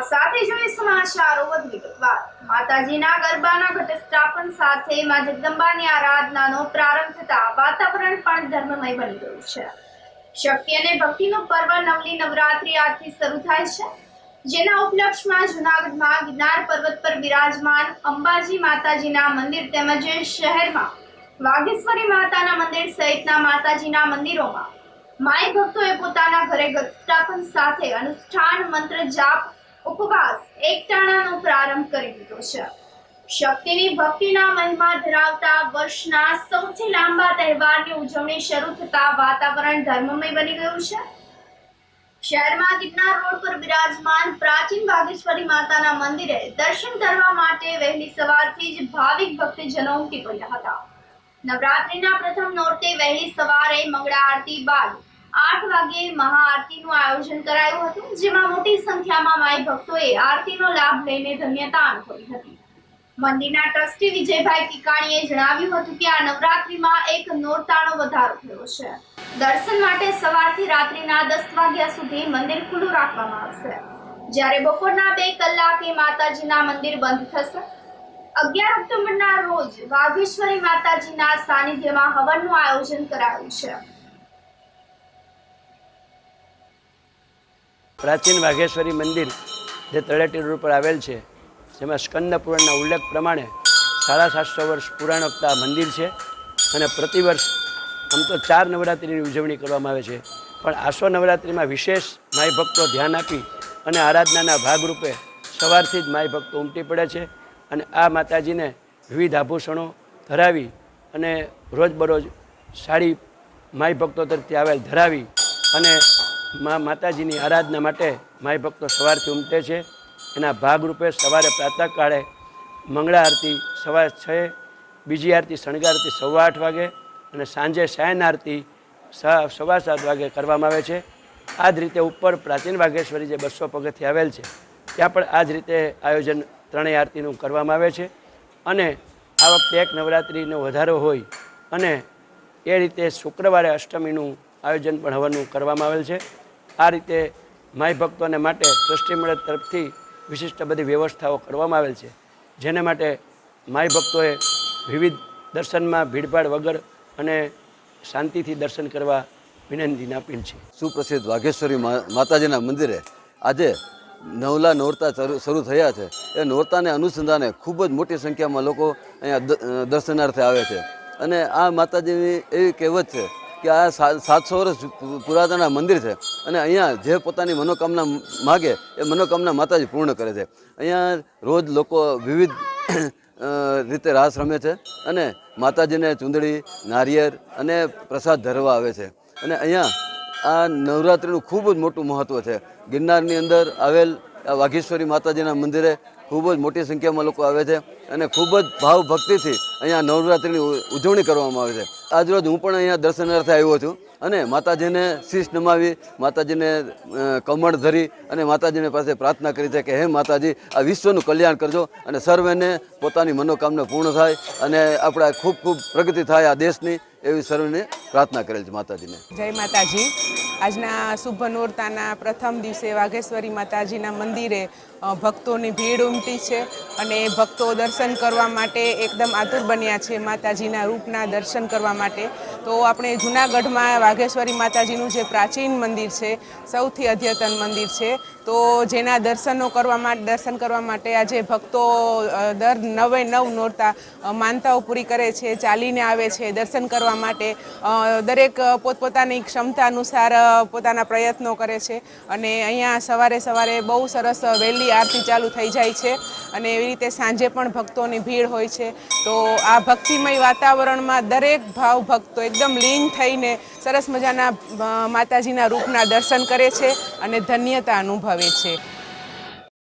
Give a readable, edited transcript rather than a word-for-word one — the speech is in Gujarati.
સાથે જોઈએ સમાચારો વધુ વિગતવાર। માતાજીના ગરબાના ઘટસ્થાપન સાથે માં જગદંબાની આરાધનાનો પ્રારંભ થતા વાતાવરણ પણ ધર્મમય બની ગયું છે। શક્તિ અને ભક્તિનું પર્વ નવલી નવરાત્રી આજથી શરૂ થાય છે, જેના ઉપલક્ષમાં જૂનાગઢમાં ગિરનાર પર્વત પર બિરાજમાન અંબાજી માતાજીના મંદિર તેમજ શહેરમાં વાઘેશ્વરી માતાના મંદિર સહિતના માતાજીના મંદિરોમાં માઈ ભક્તોએ પોતાના ઘરે ઘટસ્થાપન સાથે અનુષ્ઠાન, મંત્ર જાપ, ઉપવાસ, એકટાણાનો પ્રારંભ કરી દીધો છે। શક્તિની ભક્તિના મહિમા ધરાવતા વર્ષના સૌથી લાંબા તહેવારની ઉજવણી શરૂ થતા વાતાવરણ ધર્મમય બની ગયું છે। શહેરમાં ગિરનાર રોડ પર બિરાજમાન પ્રાચીન વાઘેશ્વરી માતાના મંદિરે દર્શન કરવા માટે વહેલી સવારથી જ ભાવિક ભક્તજનો ઉમટી પડ્યા હતા। નવરાત્રીના પ્રથમ નોરતે વહેલી સવારે મંગળા આરતી બાદ 8 વાગ્યે મહાઆરતીનું આયોજન કરાયું હતું, જેમાં મોટી સંખ્યામાં માઈ ભક્તોએ આરતીનો લાભ લઈને ધન્યતા અનુભવી હતી। મંદિરના ટ્રસ્ટી વિજયભાઈ ટીકાણીએ જણાવ્યું હતું કે આ નવરાત્રીમાં એક નોરતાનો વધારો થયો છે। દર્શન માટે સવારથી રાત્રિના 10 વાગ્યા સુધી મંદિર ખુલ્લું રાખવામાં આવશે, જ્યારે બપોરના 2 કલાકે માતાજીના મંદિર બંધ થશે। 11 ઓક્ટોબરના રોજ વાઘેશ્વરી માતાજીના સાનિધ્યમાં હવનનું આયોજન કરાયું છે। પ્રાચીન વાઘેશ્વરી મંદિર જે તળેટી રોડ પર આવેલ છે, જેમાં સ્કંદ પુરાણના ઉલ્લેખ પ્રમાણે 750 વર્ષ પુરાણોક્તા મંદિર છે અને પ્રતિવર્ષ આમ તો 4 નવરાત્રિની ઉજવણી કરવામાં આવે છે, પણ આસો નવરાત્રિમાં વિશેષ માઈ ભક્તો ધ્યાન આપી અને આરાધનાના ભાગરૂપે સવારથી જ માઈ ભક્તો ઉમટી પડે છે અને આ માતાજીને વિવિધ આભૂષણો ધરાવી અને રોજબરોજ સાડી માઈ ભક્તો તરફથી આવેલ ધરાવી અને માતાજીની આરાધના માટે માઈ ભક્તો સવારથી ઉમટે છે। એના ભાગરૂપે સવારે પ્રાતઃકાળે મંગળા આરતી સવારે 6, બીજી આરતી શણગાર આરતી 8:15 વાગે અને સાંજે શયન આરતી 7:15 વાગે કરવામાં આવે છે। આ જ રીતે ઉપર પ્રાચીન વાઘેશ્વરી જે 200 પગથિયે આવેલ છે, ત્યાં પણ આ જ રીતે આયોજન ત્રણેય આરતીનું કરવામાં આવે છે અને આ વખતે એક નવરાત્રિનો વધારો હોય અને એ રીતે શુક્રવારે અષ્ટમીનું આયોજન પણ હવનનું કરવામાં આવેલ છે। આ રીતે માઈ ભક્તોને માટે ટ્રસ્ટી મંડળ તરફથી વિશિષ્ટ બધી વ્યવસ્થાઓ કરવામાં આવેલ છે, જેને માટે માઈ ભક્તોએ વિવિધ દર્શનમાં ભીડભાડ વગર અને શાંતિથી દર્શન કરવા વિનંતીની અપીલ છે। સુપ્રસિદ્ધ વાઘેશ્વરી માતાજીના મંદિરે આજે નવલા નોરતા શરૂ થયા છે। એ નોરતાને અનુસંધાને ખૂબ જ મોટી સંખ્યામાં લોકો અહીંયા દર્શનાર્થે આવે છે અને આ માતાજીની એવી કહેવત છે કે આ 700 વર્ષ પુરાતન મંદિર છે અને અહીંયા જે પોતાની મનોકામના માગે એ મનોકામના માતાજી પૂર્ણ કરે છે। અહીંયા રોજ લોકો વિવિધ રીતે રાસ રમે છે અને માતાજીને ચૂંદડી, નારિયેળ અને પ્રસાદ ધરવા આવે છે અને અહીંયા આ નવરાત્રિનું ખૂબ જ મોટું મહત્ત્વ છે। ગિરનારની અંદર આવેલ આ વાઘેશ્વરી માતાજીના મંદિરે ખૂબ જ મોટી સંખ્યામાં લોકો આવે છે અને ખૂબ જ ભાવ ભક્તિથી અહીંયા નવરાત્રિની ઉજવણી કરવામાં આવે છે। આજરોજ હું પણ અહીંયા દર્શનાર્થે આવ્યો છું અને માતાજીને શીશ નમાવી, માતાજીને કમળ ધરી અને માતાજીને પાસે પ્રાર્થના કરી છે કે હે માતાજી, આ વિશ્વનું કલ્યાણ કરજો અને સર્વેને પોતાની મનોકામના પૂર્ણ થાય અને આપણે ખૂબ ખૂબ પ્રગતિ થાય આ દેશની, એવી સર્વેને પ્રાર્થના કરેલ છે માતાજીને। જય માતાજી। આજના શુભ નોરતાના પ્રથમ દિવસે વાઘેશ્વરી માતાજીના મંદિરે ભક્તોની ભીડ ઉમટી છે અને ભક્તો દર્શન કરવા માટે એકદમ આતુર બન્યા છે માતાજીના રૂપના દર્શન કરવા માટે। તો આપણે જૂનાગઢમાં વાઘેશ્વરી માતાજીનું જે પ્રાચીન મંદિર છે, સૌથી અદ્યતન મંદિર છે, તો જેના દર્શન કરવા માટે આજે ભક્તો દર 9 નોરતા માનતાઓ પૂરી કરે છે, ચાલીને આવે છે દર્શન કરવા માટે। દરેક પોતપોતાની ક્ષમતા અનુસાર પોતાના પ્રયત્નો કરે છે અને અહીંયા સવારે બહુ સરસ વહેલી આરતી ચાલુ થઈ જાય છે અને એવી રીતે સાંજે પણ ભક્તોની ભીડ હોય છે। તો આ ભક્તિમય વાતાવરણમાં દરેક ભાવ ભક્તો એકદમ લીન થઈને સરસ મજાના માતાજીના રૂપના દર્શન કરે છે અને ધન્યતા અનુભવે છે।